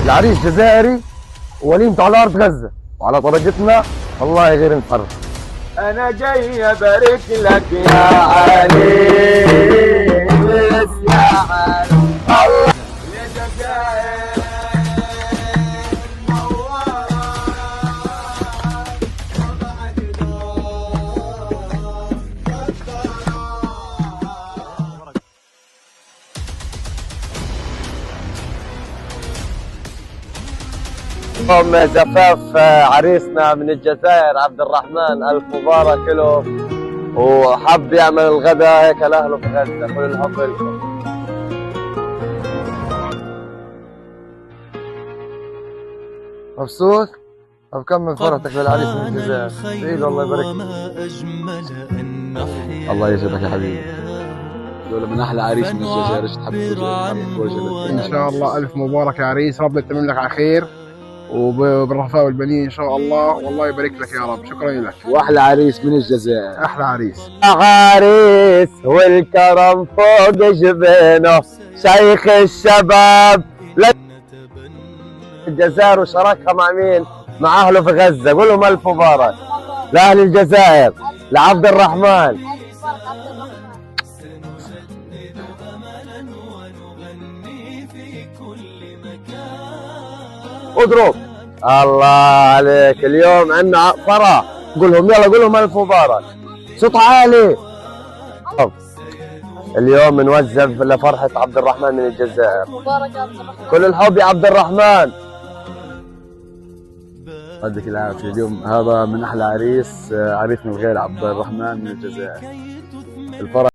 العريس جزائري ووليمته على ارض غزه وعلى طريقتنا والله غير نفرح. انا جاي ابارك لك يا علي يا علي الله يا جزائر يوم زفاف عريسنا من الجزائر عبد الرحمن، الف مبارك له، وحب يعمل الغداء هيك لاهله في غزه. كل الحب لكم. مبسوط؟ طب كمل فرحتك للعريس من الجزائر. سعيد والله يبارك فيك. الله يجزاك يا حبيبي. دول من احلى عريس من الجزائر. ايش تحب ان شاء الله الف مبارك يا عريس، ربنا يتمم لك على خير وبالرفاه والبنين ان شاء الله، والله يبارك لك يا رب. شكرا لك. واحلى عريس من الجزائر. احلى عريس. عريس والكرم فوق جبينه، شيخ الشباب الجزائر وشاركها مع مين؟ مع اهله في غزه. قول لهم الف مبارك لاهل الجزائر، لعبد الرحمن. اضرب. الله عليك، اليوم عندنا فرح. قول لهم يلا، قول لهم الف مبارك صوت عالي. اليوم نوزع لفرحة عبد الرحمن من الجزائر. مبارك يا عبد الرحمن. كل الحب يا عبد الرحمن. يعطيك العافية. اليوم هذا من أحلى عريس، عريس من الغير عبد الرحمن من الجزائر. الفرح